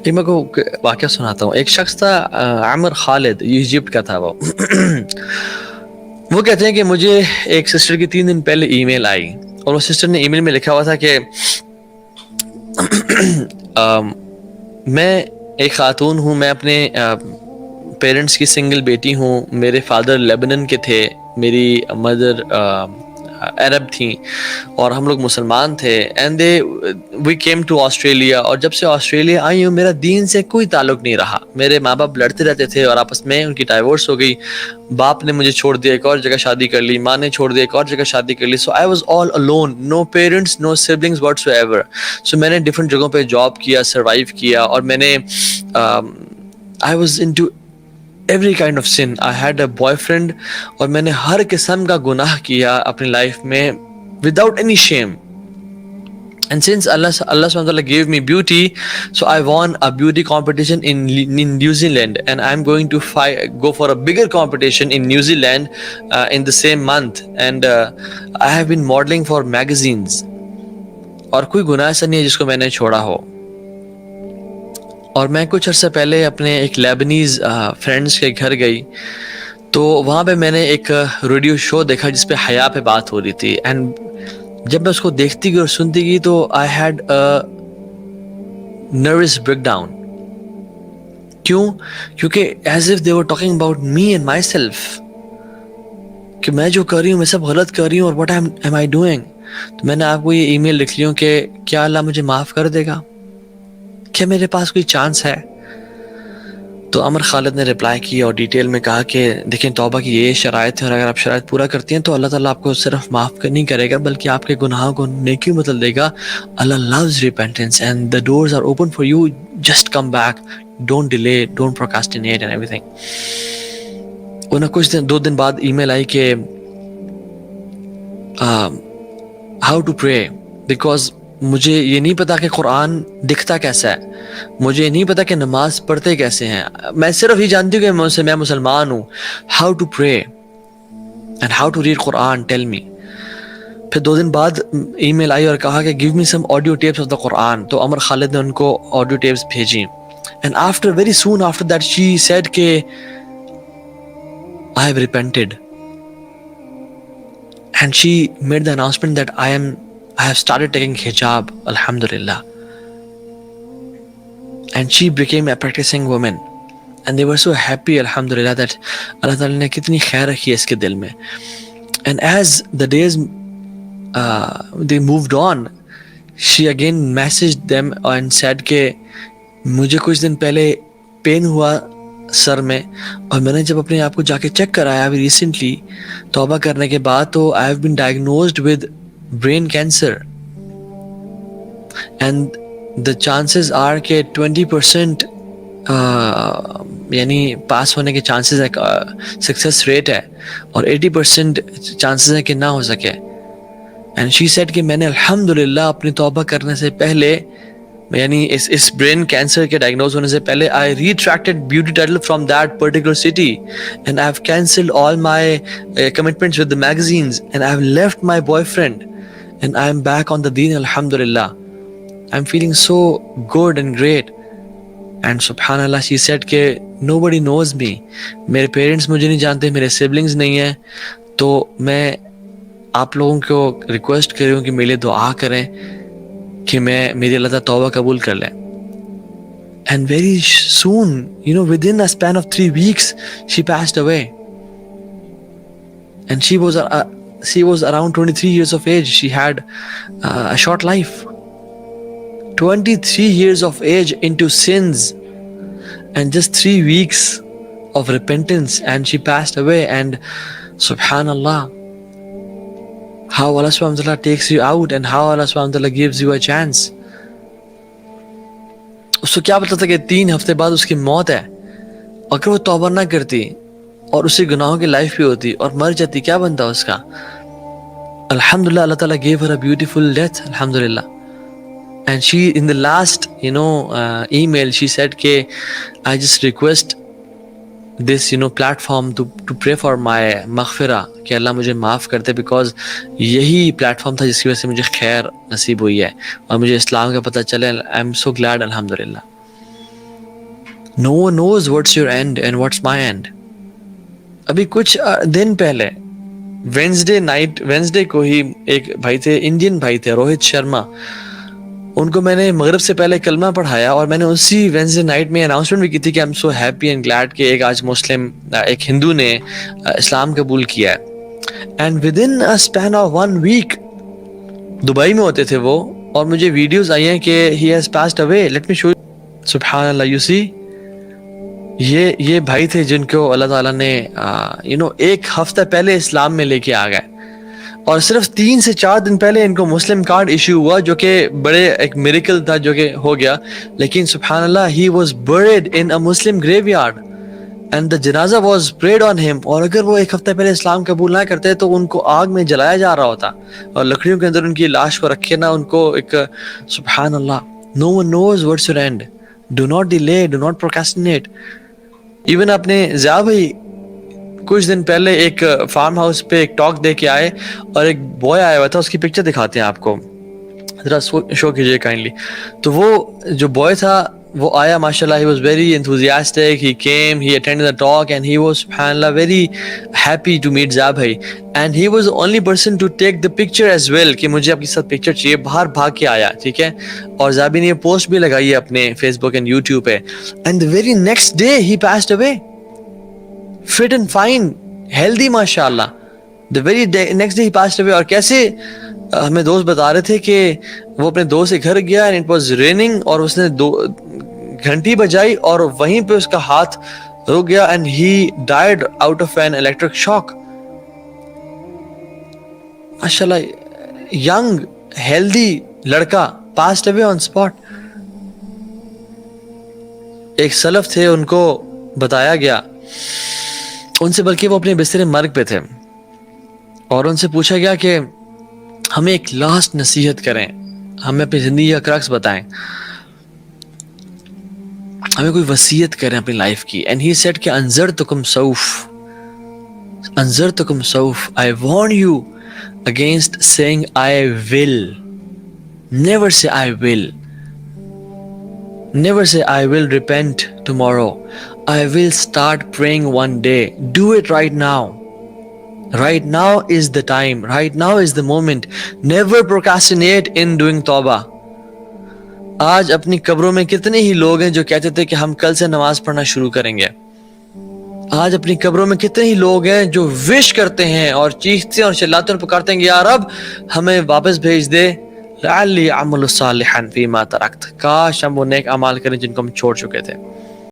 یہ میں کو واقعہ سناتا ہوں. ایک شخص تھا عامر خالد, ایجپٹ کا تھا وہ. وہ کہتے ہیں کہ مجھے ایک سسٹر کی 3 دن پہلے ای میل آئی, اور اس سسٹر نے ای میل میں لکھا ہوا تھا کہ میں ایک خاتون ہوں, میں اپنے پیرنٹس کی سنگل بیٹی ہوں, میرے فادر لیبنن کے تھے, میری مدر عرب تھیں, اور ہم لوگ مسلمان تھے. And we came to Australia, اور جب سے آسٹریلیا آئی ہوں میرا دین سے کوئی تعلق نہیں رہا. میرے ماں باپ لڑتے رہتے تھے اور آپس میں ان کی ڈائیورس ہو گئی. باپ نے مجھے چھوڑ دیا, ایک اور جگہ شادی کر لی, ماں نے چھوڑ دیا, ایک اور جگہ شادی کر لی. So I was all alone, no parents, no siblings whatsoever. So میں نے ڈفرینٹ جگہوں پہ جاب کیا, سروائیو کیا, اور میں نے I was into every kind of sin. I had a boyfriend, اور میں نے ہر قسم کا گناہ کیا اپنی لائف میں without any shame. And since Allah subhanahu wa ta'ala gave me beauty, so I won a beauty competition in New Zealand, and I'm going to go for a bigger competition in New Zealand in the same month. And I have been modeling for magazines. اور کوئی گناہ ایسا نہیں ہے جس کو میں نے چھوڑا ہو. اور میں کچھ عرصہ پہلے اپنے ایک لیبنیز فرینڈس کے گھر گئی, تو وہاں پہ میں نے ایک ریڈیو شو دیکھا جس پہ حیا پہ بات ہو رہی تھی. اینڈ جب میں اس کو دیکھتی گئی اور سنتی گئی تو I had nervous break down. کیوں؟ کیونکہ as if they were talking about me and my self, کہ میں جو کر رہی ہوں میں سب غلط کر رہی ہوں, اور واٹ ایم آئی ڈوئنگ. تو میں نے آپ کو یہ ای میل لکھ لی ہوں کہ کیا اللہ مجھے معاف کر دے گا, کیا میرے پاس کوئی چانس ہے؟ تو عامر خالد نے رپلائی کیا اور ڈیٹیل میں کہا کہ دیکھیں توبہ کی یہ شرائط ہے, اور اگر آپ شرائط پورا کرتی ہیں تو اللہ تعالیٰ آپ کو صرف معاف نہیں کرے گا بلکہ آپ کے گناہوں کو نیکی میں بدل دے گا. اللہ loves repentance and the doors are open for you, just come back, don't delay, don't procrastinate and everything. انہیں کچھ 2 دن بعد ای میل آئی کہ how to pray, because مجھے یہ نہیں پتا کہ قرآن دکھتا کیسا ہے, مجھے یہ نہیں پتا کہ نماز پڑھتے کیسے ہیں, میں صرف یہ جانتی ہوں کہ میں مسلمان ہوں. How to pray and how to read Quran, tell me. پھر 2 دن بعد ای میل آئی اور کہا کہ give me some audio tapes of the Quran. تو عمر خالد نے ان کو audio tapes بھیجی. And very soon after that she said کہ I have repented. And she made the announcement that I have started taking hijab, alhamdulillah. And she became a practicing woman. And they were so happy, alhamdulillah, that Allah Ta'ala نے کتنی خیر رکھی ہے اس کے دل میں. And as the days they moved on, she again messaged them and said کہ مجھے کچھ دن پہلے پین ہوا سر میں, اور میں نے جب اپنے آپ کو جا کے چیک کرایا ابھی ریسنٹلی توبہ کرنے کے بعد, تو I have been diagnosed with brain cancer. And the chances are کہ 20% یعنی پاس ہونے کے چانسز ہے, سکسیس ریٹ ہے, اور 80% چانسز ہے کہ نہ ہو سکے. اینڈ شی سیڈ کہ میں نے الحمدللہ اپنی توبہ کرنے سے پہلے, یعنی اس برین کینسر کے ڈائگنوز ہونے سے پہلے, I retracted beauty title from that particular city, and I have cancelled all my commitments with the magazines, and I have left my boyfriend, and I am back on the deen, alhamdulillah. I'm feeling so good and great. And subhanallah, she said کہ nobody knows me, میرے parents مجھے نہیں جانتے, میرے siblings نہیں ہیں, تو میں آپ لوگوں کو ریکویسٹ کر رہی ہوں کہ میرے لیے دعا کریں کہ میری اللہ تعالیٰ توبہ قبول کر لیں. And very soon, within a span of 3 weeks, she passed away. And she was around 23 years of age. She had a short life. 23 years of age into sins, and just 3 weeks of repentance, and she passed away. And subhanallah, how Allah subhanahu wa ta'ala takes you out, and how Allah subhanahu wa ta'ala gives you a chance. اس کو کیا پتا تھا کہ 3 ہفتے بعد اس کی موت ہے, اگر وہ توبہ نہ کرتی اور اسی گناہوں کی لائف بھی ہوتی اور مر جاتی, کیا بنتا اس کا؟ الحمدللہ, اللہ تعالیٰ gave her a beautiful death, alhamdulillah. And she, in the last email, she said کہ I just request this platform to pray for my مغفرہ, کہ اللہ مجھے معاف کرتے, because یہی پلیٹ فارم تھا جس کی وجہ سے مجھے خیر نصیب ہوئی ہے اور مجھے اسلام کا پتہ چلے. I am so glad, alhamdulillah. No one knows what's your end and what's my end. ابھی کچھ دن پہلے وینسڈے کو ہی ایک بھائی تھے, انڈین بھائی تھے, روہت شرما. ان کو میں نے مغرب سے پہلے کلمہ پڑھایا اور میں نے اسی وینسڈے نائٹ میں اناؤنسمنٹ بھی کی تھی کہ I am so happy and glad کہ ایک آج مسلم, ایک ہندو نے اسلام قبول کیا ہے. And with in span of 1 week Dubai میں ہوتے تھے وہ, اور مجھے ویڈیوز آئی ہیں کہ he has passed away. Let me show you. سبحان اللہ, یو سی, یہ بھائی تھے جن کو اللہ تعالیٰ نے ایک ہفتہ پہلے اسلام میں لے کے آ گئے, اور صرف 3 سے 4 دن پہلے ان کو مسلم کارڈ ایشو ہوا, جو کہ بڑے ایک میریکل تھا جو کہ ہو گیا. لیکن سبحان اللہ, he was buried in a Muslim graveyard and the جنازہ was prayed on him. اور اگر وہ ایک ہفتہ پہلے اسلام قبول نہ کرتے تو ان کو آگ میں جلایا جا رہا ہوتا, اور لکڑیوں کے اندر ان کی لاش کو رکھے نا, ان کو ایک, سبحان اللہ. No one knows what's your end. Do not delay, do not procrastinate. Even اپنے ضیاء بھائی کچھ دن پہلے ایک فارم ہاؤس پہ ایک ٹاک دے کے آئے, اور ایک بوائے آیا ہوا تھا, اس کی پکچر دکھاتے ہیں آپ کو, ذرا شو کیجیے کائنڈلی. تو وہ جو بوائے تھا وہ آیا, ماشاء اللہ, he was very enthusiastic, he came, he attended the talk and he was سبحان اللہ very happy to meet Zia بھائی, and he was the only person to take the picture as well کہ مجھے آپ کے ساتھ پکچر چاہیے. باہر بھاگ کے آیا, ٹھیک ہے, اور ضیاء بھائی نے یہ پوسٹ بھی لگائی ہے اپنے فیس بک اینڈ یوٹیوب پہ. and the very next day he passed away, fit and fine, healthy ماشاء اللہ. the very next day he passed away. اور کیسے ہمیں دوست بتا رہے تھے کہ وہ اپنے دوست کے گھر گیا and it was raining, اور اس نے گھنٹی بجائی اور وہیں پہ اس کا ہاتھ رک گیا and he died out of an electric shock. ماشاءاللہ, young healthy لڑکا passed away on spot. ایک سلف تھے, ان کو بتایا گیا, ان سے بلکہ وہ اپنے بستر مرگ پہ تھے, اور ان سے پوچھا گیا کہ ہمیں ایک لاسٹ نصیحت کریں, ہمیں اپنی زندگی کا کرکس بتائیں, ہمیں کوئی وصیت کریں اپنی لائف کی. اینڈ ہی سیڈ کہ انذرتکم سوف, I warn you against saying I will. Never say I will. Never say I will repent tomorrow. I will start praying one day. Do it right now. Right now is the time. Right now is the moment. Never procrastinate in doing tawbah. آج اپنی قبروں میں کتنے ہی لوگ ہیں جو کہتے تھے کہ ہم کل سے نماز پڑھنا شروع کریں گے. آج اپنی قبروں میں کتنے ہی لوگ ہیں جو وش کرتے ہیں اور چیختے اور چلاتے اور پکارتے ہیں کہ یا رب ہمیں واپس بھیج دے, لعلی اعمل صالحا فیما ترکت, کاش ہم وہ نیک اعمال کریں جن کو ہم چھوڑ چکے تھے.